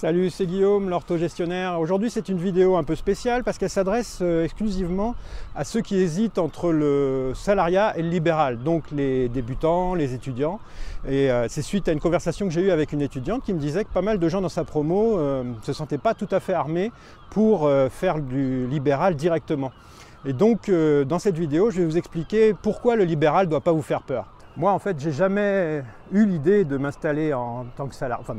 Salut, c'est Guillaume, l'orthogestionnaire. Aujourd'hui, c'est une vidéo un peu spéciale parce qu'elle s'adresse exclusivement à ceux qui hésitent entre le salariat et le libéral, donc les débutants, les étudiants. Et c'est suite à une conversation que j'ai eue avec une étudiante qui me disait que pas mal de gens dans sa promo ne se sentaient pas tout à fait armés pour faire du libéral directement. Et donc, dans cette vidéo, je vais vous expliquer pourquoi le libéral ne doit pas vous faire peur. Moi, en fait, j'ai jamais eu l'idée de m'installer en tant que salarié, enfin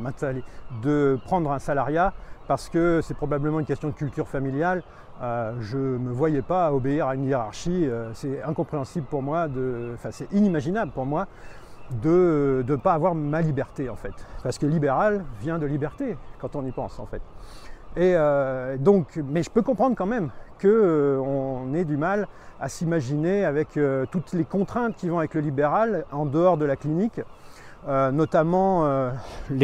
de prendre un salariat, parce que c'est probablement une question de culture familiale. Je ne me voyais pas obéir à une hiérarchie. C'est incompréhensible pour moi, c'est inimaginable pour moi de ne pas avoir ma liberté, en fait. Parce que libéral vient de liberté, quand on y pense, en fait. Et mais je peux comprendre quand même qu'on ait du mal à s'imaginer avec toutes les contraintes qui vont avec le libéral en dehors de la clinique, notamment tout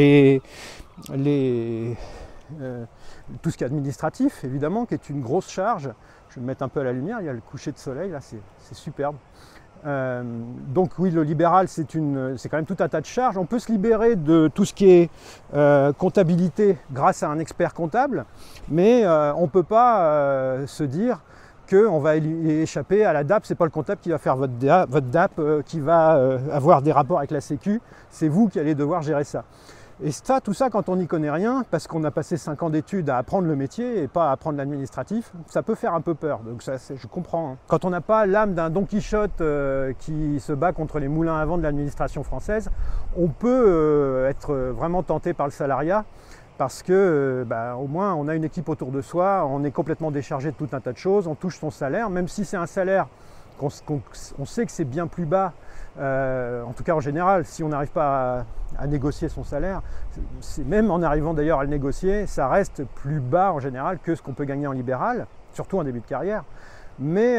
ce qui est administratif, évidemment, qui est une grosse charge. Je vais me mettre un peu à la lumière, il y a le coucher de soleil, là, c'est superbe. Donc oui, le libéral, c'est quand même tout un tas de charges. On peut se libérer de tout ce qui est comptabilité grâce à un expert comptable, mais on ne peut pas se dire qu'on va échapper à la DAP. C'est pas le comptable qui va faire votre DAP, qui va avoir des rapports avec la Sécu, c'est vous qui allez devoir gérer ça. Et tout ça, quand on n'y connaît rien, parce qu'on a passé 5 ans d'études à apprendre le métier et pas à apprendre l'administratif, ça peut faire un peu peur. Donc ça, je comprends. Quand on n'a pas l'âme d'un Don Quichotte qui se bat contre les moulins à vent de l'administration française, on peut être vraiment tenté par le salariat, parce que au moins on a une équipe autour de soi, on est complètement déchargé de tout un tas de choses, on touche son salaire, même si c'est un salaire on sait que c'est bien plus bas, en tout cas en général, si on n'arrive pas à négocier son salaire, même en arrivant d'ailleurs à le négocier, ça reste plus bas en général que ce qu'on peut gagner en libéral, surtout en début de carrière. Mais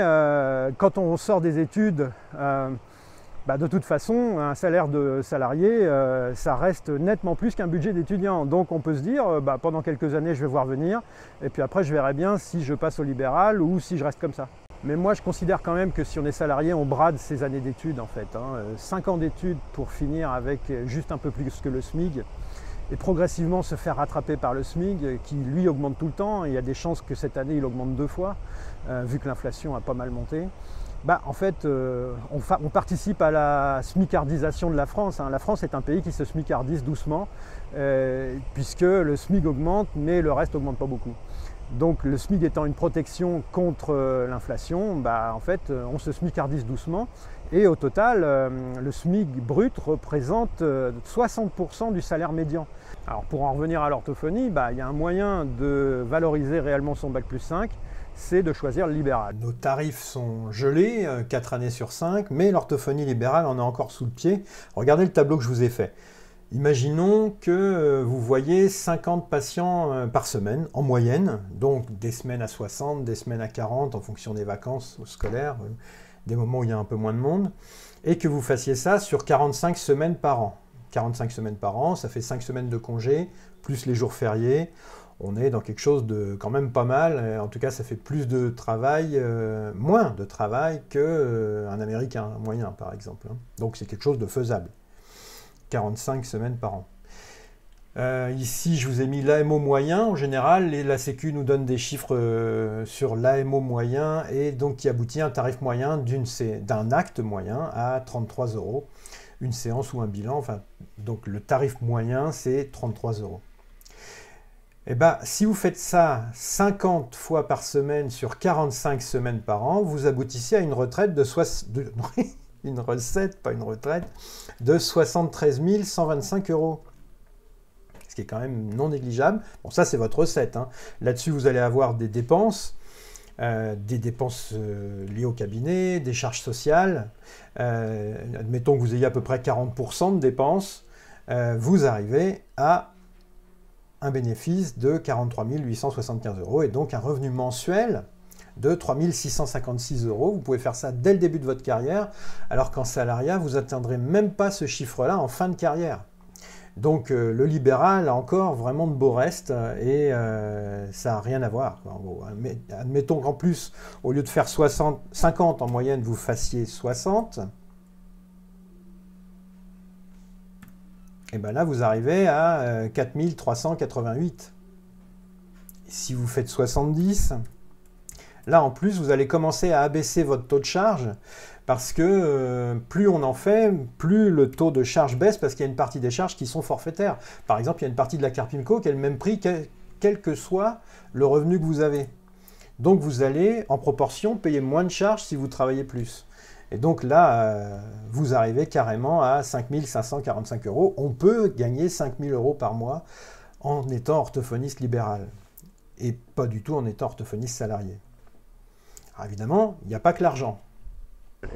quand on sort des études, de toute façon, un salaire de salarié, ça reste nettement plus qu'un budget d'étudiant. Donc on peut se dire, pendant quelques années, je vais voir venir, et puis après, je verrai bien si je passe au libéral ou si je reste comme ça. Mais moi, je considère quand même que si on est salarié, on brade ses années d'études, en fait. 5 ans d'études pour finir avec juste un peu plus que le SMIC, et progressivement se faire rattraper par le SMIC, qui lui augmente tout le temps. Il y a des chances que cette année, il augmente 2 fois, vu que l'inflation a pas mal monté. En fait, on participe à la smicardisation de la France. La France est un pays qui se smicardise doucement, puisque le SMIC augmente, mais le reste n'augmente pas beaucoup. Donc le SMIC étant une protection contre l'inflation, en fait, on se smicardise doucement. Et au total, le SMIC brut représente 60% du salaire médian. Alors pour en revenir à l'orthophonie, il y a un moyen de valoriser réellement son Bac+5, c'est de choisir le libéral. Nos tarifs sont gelés, 4 années sur 5, mais l'orthophonie libérale en a encore sous le pied. Regardez le tableau que je vous ai fait. Imaginons que vous voyez 50 patients par semaine, en moyenne, donc des semaines à 60, des semaines à 40 en fonction des vacances scolaires, des moments où il y a un peu moins de monde, et que vous fassiez ça sur 45 semaines par an. 45 semaines par an, ça fait 5 semaines de congé, plus les jours fériés. On est dans quelque chose de quand même pas mal. En tout cas, ça fait plus de travail, moins de travail qu'un Américain moyen, par exemple. Donc c'est quelque chose de faisable. 45 semaines par an. Ici, je vous ai mis l'AMO moyen. En général, la Sécu nous donne des chiffres sur l'AMO moyen, et donc qui aboutit à un tarif moyen d'un acte moyen à 33 €. Une séance ou un bilan. Donc le tarif moyen, c'est 33 €. Si vous faites ça 50 fois par semaine sur 45 semaines par an, vous aboutissez à une retraite une recette, pas une retraite, de 73 125 €. Ce qui est quand même non négligeable. Bon, ça, c'est votre recette. Là-dessus, vous allez avoir des dépenses liées au cabinet, des charges sociales. Admettons que vous ayez à peu près 40% de dépenses. Vous arrivez à un bénéfice de 43 875 € et donc un revenu mensuel de 3 656 €. Vous pouvez faire ça dès le début de votre carrière, alors qu'en salariat, vous n'atteindrez même pas ce chiffre-là en fin de carrière. Donc le libéral a encore vraiment de beaux restes et ça n'a rien à voir. Admettons qu'en plus, au lieu de faire 50 en moyenne, vous fassiez 60. et bien là, vous arrivez à 4388. Si vous faites 70, là en plus, vous allez commencer à abaisser votre taux de charge parce que plus on en fait, plus le taux de charge baisse parce qu'il y a une partie des charges qui sont forfaitaires. Par exemple, il y a une partie de la Carpimco qui a le même prix quel que soit le revenu que vous avez. Donc vous allez, en proportion, payer moins de charges si vous travaillez plus. Et donc là, vous arrivez carrément à 5 545 €. On peut gagner 5 000 € par mois en étant orthophoniste libéral. Et pas du tout en étant orthophoniste salarié. Alors évidemment, il n'y a pas que l'argent.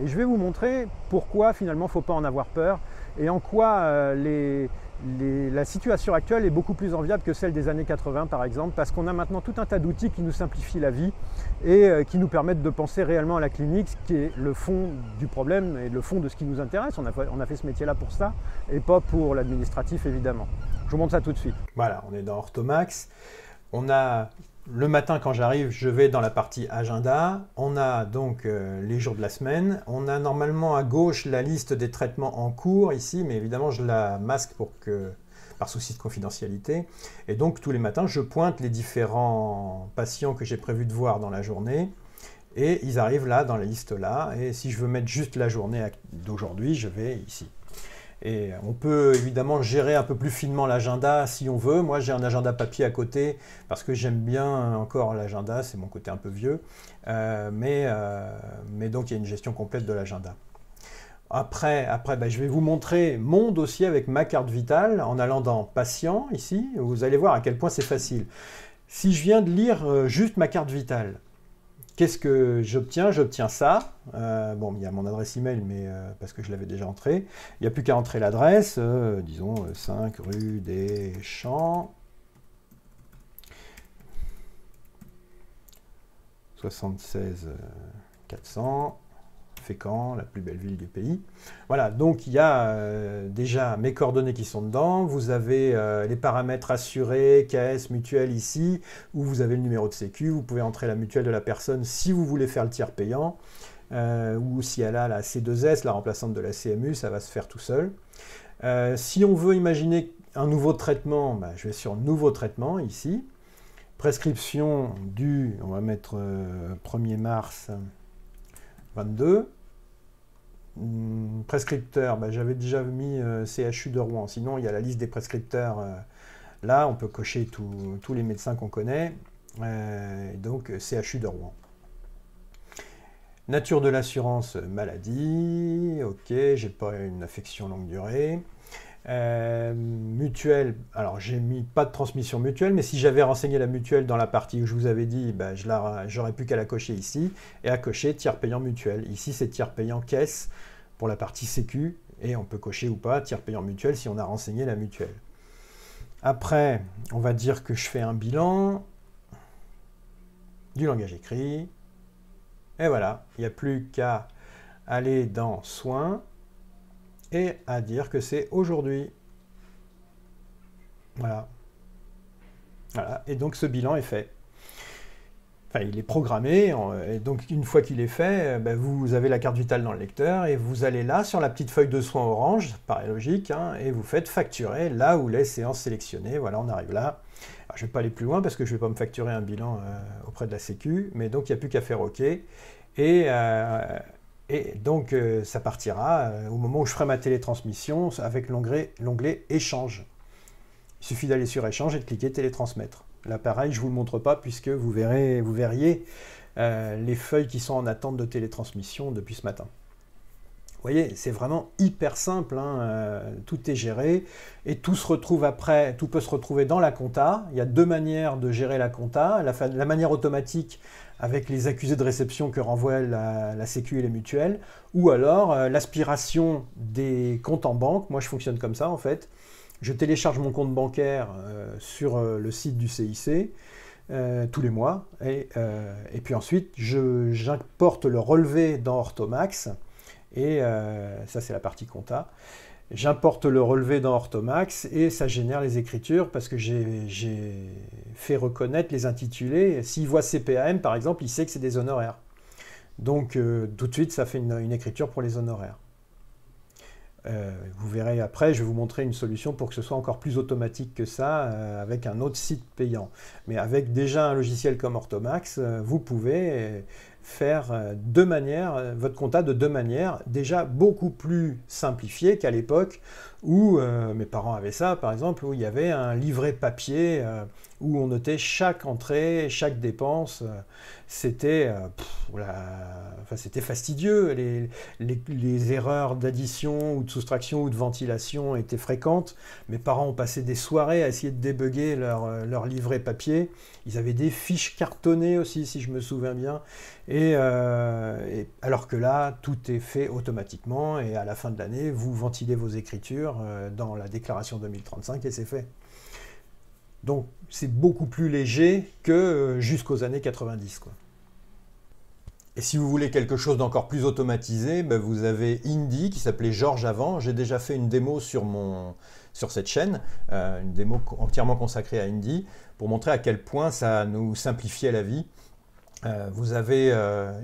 Et je vais vous montrer pourquoi finalement il ne faut pas en avoir peur et en quoi la situation actuelle est beaucoup plus enviable que celle des années 80 par exemple, parce qu'on a maintenant tout un tas d'outils qui nous simplifient la vie et qui nous permettent de penser réellement à la clinique, ce qui est le fond du problème et le fond de ce qui nous intéresse. On a fait ce métier-là pour ça et pas pour l'administratif évidemment. Je vous montre ça tout de suite. Voilà, on est dans Orthomax. On a le matin quand j'arrive, je vais dans la partie agenda. On a donc les jours de la semaine. On a normalement à gauche la liste des traitements en cours ici, mais évidemment je la masque par souci de confidentialité. Et donc tous les matins, je pointe les différents patients que j'ai prévu de voir dans la journée. Et ils arrivent là, dans la liste là. Et si je veux mettre juste la journée d'aujourd'hui, je vais ici. Et on peut évidemment gérer un peu plus finement l'agenda si on veut. Moi, j'ai un agenda papier à côté parce que j'aime bien encore l'agenda, c'est mon côté un peu vieux. Mais donc, il y a une gestion complète de l'agenda. Après je vais vous montrer mon dossier avec ma carte vitale en allant dans Patient, ici. Vous allez voir à quel point c'est facile. Si je viens de lire juste ma carte vitale, qu'est-ce que j'obtiens? J'obtiens ça. Bon, il y a mon adresse email, mais parce que je l'avais déjà entrée. Il n'y a plus qu'à entrer l'adresse, disons 5 rue des Champs, 76 400, Fécamp, la plus belle ville du pays. Voilà, donc il y a déjà mes coordonnées qui sont dedans. Vous avez les paramètres assurés, caisse, mutuelle ici, où vous avez le numéro de sécu. Vous pouvez entrer la mutuelle de la personne si vous voulez faire le tiers payant. Ou si elle a la C2S, la remplaçante de la CMU, ça va se faire tout seul. Si on veut imaginer un nouveau traitement, je vais sur Nouveau traitement ici. Prescription du, on va mettre 1er mars 22. Prescripteur, j'avais déjà mis CHU de Rouen. Sinon, il y a la liste des prescripteurs. Là, on peut cocher tous les médecins qu'on connaît. Donc, CHU de Rouen. Nature de l'assurance maladie. Ok, j'ai pas une affection longue durée. Mutuelle, alors j'ai mis pas de transmission mutuelle, mais si j'avais renseigné la mutuelle dans la partie où je vous avais dit, j'aurais plus qu'à la cocher ici et à cocher tiers payant mutuel. Ici c'est tiers payant caisse pour la partie sécu et on peut cocher ou pas tiers payant mutuel si on a renseigné la mutuelle. Après, on va dire que je fais un bilan du langage écrit et voilà, il n'y a plus qu'à aller dans soins et à dire que c'est aujourd'hui. Voilà. Voilà. Et donc ce bilan est fait. Enfin, il est programmé, et donc une fois qu'il est fait, vous avez la carte vitale dans le lecteur, et vous allez là, sur la petite feuille de soins orange, paraît logique, et vous faites facturer là où les séances sélectionnées. Voilà, on arrive là. Alors, je ne vais pas aller plus loin, parce que je ne vais pas me facturer un bilan auprès de la Sécu, mais donc il n'y a plus qu'à faire OK. Et donc, ça partira au moment où je ferai ma télétransmission avec l'onglet Échange. Il suffit d'aller sur Échange et de cliquer Télétransmettre. Là, pareil, je ne vous le montre pas puisque vous verriez les feuilles qui sont en attente de télétransmission depuis ce matin. Vous voyez, c'est vraiment hyper simple, tout est géré et tout se retrouve après, tout peut se retrouver dans la compta. Il y a deux manières de gérer la compta. La manière automatique avec les accusés de réception que renvoient la Sécu et les mutuelles, ou alors l'aspiration des comptes en banque. Moi, je fonctionne comme ça en fait. Je télécharge mon compte bancaire sur le site du CIC tous les mois et puis ensuite j'importe le relevé dans Orthomax. Et ça, c'est la partie compta. J'importe le relevé dans Orthomax et ça génère les écritures parce que j'ai fait reconnaître les intitulés. S'il voit CPAM, par exemple, il sait que c'est des honoraires. Donc, tout de suite, ça fait une écriture pour les honoraires. Vous verrez après, je vais vous montrer une solution pour que ce soit encore plus automatique que ça, avec un autre site payant. Mais avec déjà un logiciel comme Orthomax, vous pouvez faire votre compta de deux manières, déjà beaucoup plus simplifié qu'à l'époque où mes parents avaient ça, par exemple, où il y avait un livret papier où on notait chaque entrée, chaque dépense. C'était c'était fastidieux. Les erreurs d'addition ou de soustraction ou de ventilation étaient fréquentes. Mes parents ont passé des soirées à essayer de débugger leur livret papier. Ils avaient des fiches cartonnées aussi, si je me souviens bien. Alors que là, tout est fait automatiquement et à la fin de l'année, vous ventilez vos écritures dans la déclaration 2035 et c'est fait. Donc, c'est beaucoup plus léger que jusqu'aux années 90, quoi. Et si vous voulez quelque chose d'encore plus automatisé, ben vous avez Indy qui s'appelait Georges avant. J'ai déjà fait une démo sur cette chaîne, une démo entièrement consacrée à Indy, pour montrer à quel point ça nous simplifiait la vie. Vous avez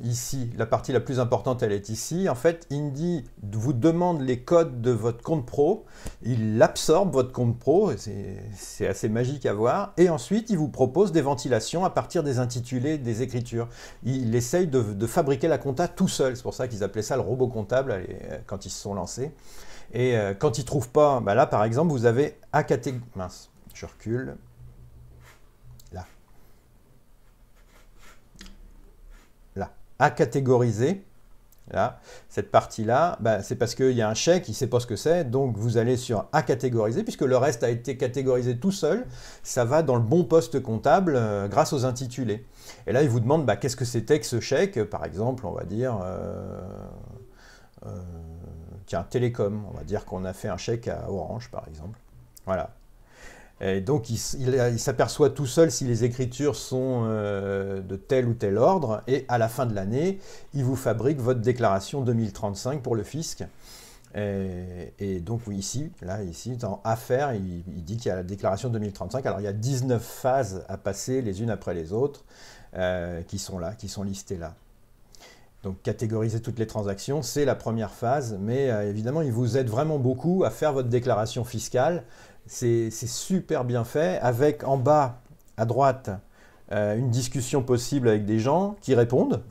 ici, la partie la plus importante, elle est ici. En fait, Indy vous demande les codes de votre compte pro. Il absorbe votre compte pro, c'est assez magique à voir. Et ensuite, il vous propose des ventilations à partir des intitulés des écritures. Il essaye de fabriquer la compta tout seul. C'est pour ça qu'ils appelaient ça le robot comptable quand ils se sont lancés. Et quand ils ne trouvent pas, bah là par exemple, vous avez A catégorie... Mince, je recule. À catégoriser, là, cette partie-là, bah, c'est parce qu'il y a un chèque, il ne sait pas ce que c'est, donc vous allez sur à catégoriser, puisque le reste a été catégorisé tout seul, ça va dans le bon poste comptable grâce aux intitulés. Et là, il vous demande bah, qu'est-ce que c'était que ce chèque, par exemple, on va dire, tiens, Télécom, on va dire qu'on a fait un chèque à Orange, par exemple. Voilà. Et donc, il s'aperçoit tout seul si les écritures sont de tel ou tel ordre. Et à la fin de l'année, il vous fabrique votre déclaration 2035 pour le fisc. Et donc, oui, ici, dans Affaires, il dit qu'il y a la déclaration 2035. Alors, il y a 19 phases à passer les unes après les autres qui sont là, qui sont listées là. Donc, catégoriser toutes les transactions, c'est la première phase. Mais évidemment, il vous aide vraiment beaucoup à faire votre déclaration fiscale. C'est super bien fait, avec en bas à droite une discussion possible avec des gens qui répondent.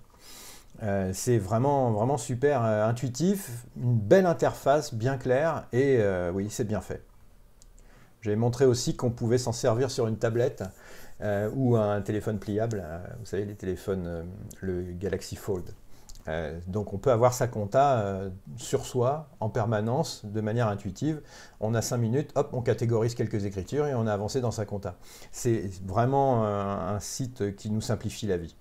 C'est vraiment super intuitif, une belle interface bien claire et oui, c'est bien fait. J'avais montré aussi qu'on pouvait s'en servir sur une tablette ou un téléphone pliable, vous savez les téléphones, le Galaxy Fold. Donc on peut avoir sa compta sur soi en permanence de manière intuitive. On a 5 minutes, hop, on catégorise quelques écritures et on a avancé dans sa compta. C'est vraiment un site qui nous simplifie la vie.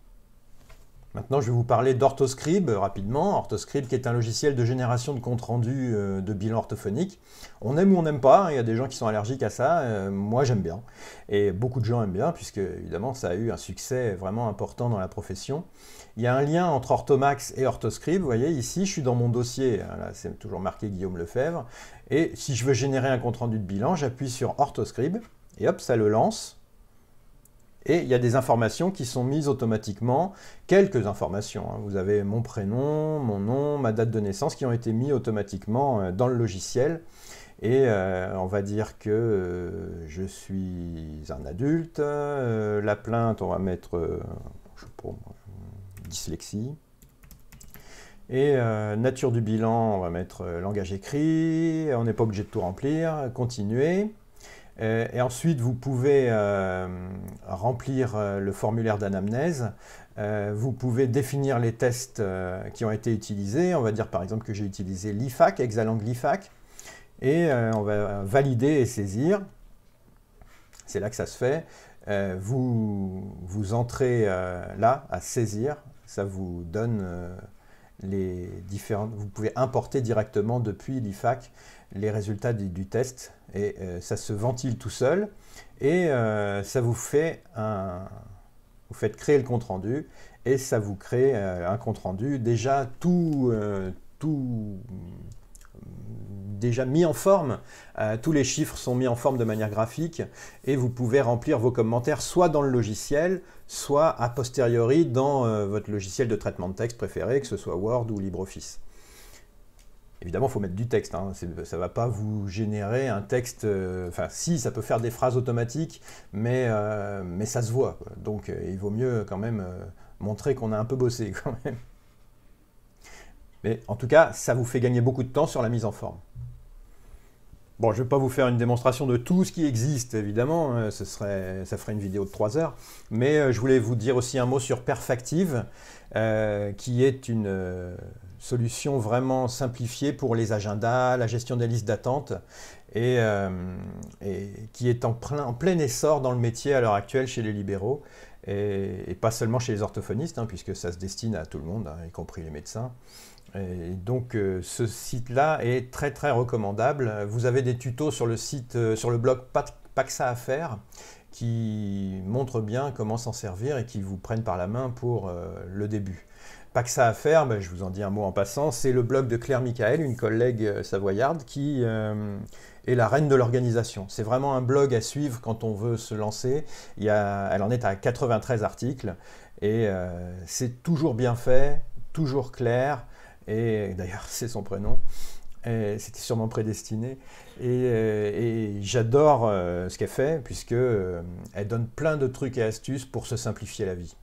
Maintenant, je vais vous parler d'Orthoscribe rapidement. Orthoscribe qui est un logiciel de génération de compte rendu de bilan orthophonique. On aime ou on n'aime pas, il y a des gens qui sont allergiques à ça. Moi, j'aime bien. Et beaucoup de gens aiment bien, puisque évidemment, ça a eu un succès vraiment important dans la profession. Il y a un lien entre Orthomax et Orthoscribe. Vous voyez, ici, je suis dans mon dossier. Là, c'est toujours marqué Guillaume Lefebvre. Et si je veux générer un compte rendu de bilan, j'appuie sur Orthoscribe. Et hop, ça le lance. Et il y a des informations qui sont mises automatiquement, quelques informations. Vous avez mon prénom, mon nom, ma date de naissance qui ont été mis automatiquement dans le logiciel. Et on va dire que je suis un adulte. La plainte, on va mettre, je sais pas, dyslexie. Et nature du bilan, on va mettre langage écrit. On n'est pas obligé de tout remplir. Continuer. Et ensuite, vous pouvez remplir le formulaire d'anamnèse. Vous pouvez définir les tests qui ont été utilisés. On va dire par exemple que j'ai utilisé l'IFAC, Exalang l'IFAC. Et on va valider et saisir. C'est là que ça se fait. Vous entrez là à saisir. Ça vous donne les différentes... Vous pouvez importer directement depuis l'IFAC les résultats du test. Et ça se ventile tout seul et ça vous fait vous faites créer le compte rendu et ça vous crée un compte rendu déjà tout déjà mis en forme. Tous les chiffres sont mis en forme de manière graphique et vous pouvez remplir vos commentaires soit dans le logiciel, soit a posteriori dans votre logiciel de traitement de texte préféré, que ce soit Word ou LibreOffice. Évidemment, il faut mettre du texte, hein. Ça ne va pas vous générer un texte... Enfin, si, ça peut faire des phrases automatiques, mais ça se voit, quoi. Donc, il vaut mieux quand même montrer qu'on a un peu bossé, quand même. Mais en tout cas, ça vous fait gagner beaucoup de temps sur la mise en forme. Bon, je ne vais pas vous faire une démonstration de tout ce qui existe, évidemment, ça ferait une vidéo de 3 heures, mais je voulais vous dire aussi un mot sur Perfactive, qui est une solution vraiment simplifiée pour les agendas, la gestion des listes d'attente, et qui est en plein essor dans le métier à l'heure actuelle chez les libéraux, et pas seulement chez les orthophonistes, hein, puisque ça se destine à tout le monde, hein, y compris les médecins. Et donc ce site-là est très très recommandable. Vous avez des tutos sur le site, sur le blog Pas que ça à faire, qui montrent bien comment s'en servir et qui vous prennent par la main pour le début. Pas que ça à faire, ben, je vous en dis un mot en passant, c'est le blog de Claire Michael, une collègue savoyarde qui est la reine de l'organisation. C'est vraiment un blog à suivre quand on veut se lancer. Elle en est à 93 articles et c'est toujours bien fait, toujours clair. Et d'ailleurs, c'est son prénom. C'était sûrement prédestiné. Et j'adore ce qu'elle fait, puisqu'elle donne plein de trucs et astuces pour se simplifier la vie.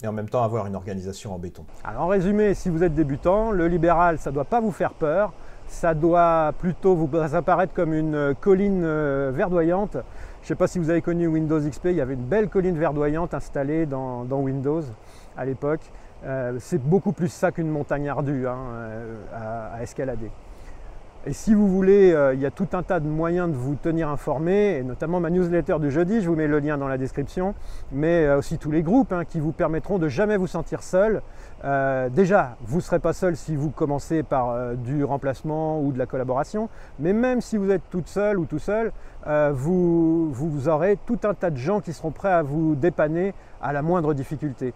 Et en même temps, avoir une organisation en béton. Alors, en résumé, si vous êtes débutant, le libéral, ça ne doit pas vous faire peur. Ça doit plutôt vous apparaître comme une colline verdoyante. Je ne sais pas si vous avez connu Windows XP, il y avait une belle colline verdoyante installée dans Windows à l'époque. C'est beaucoup plus ça qu'une montagne ardue, hein, à escalader. Et si vous voulez, il y a tout un tas de moyens de vous tenir informé, et notamment ma newsletter du jeudi, je vous mets le lien dans la description, mais aussi tous les groupes, hein, qui vous permettront de jamais vous sentir seul. Déjà, vous ne serez pas seul si vous commencez par du remplacement ou de la collaboration, mais même si vous êtes toute seule ou tout seul, vous aurez tout un tas de gens qui seront prêts à vous dépanner à la moindre difficulté.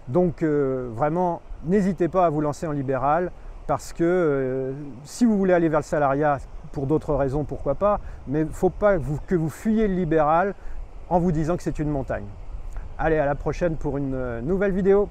Donc vraiment, n'hésitez pas à vous lancer en libéral parce que si vous voulez aller vers le salariat, pour d'autres raisons, pourquoi pas, mais il ne faut pas que vous fuyiez le libéral en vous disant que c'est une montagne. Allez, à la prochaine pour une nouvelle vidéo.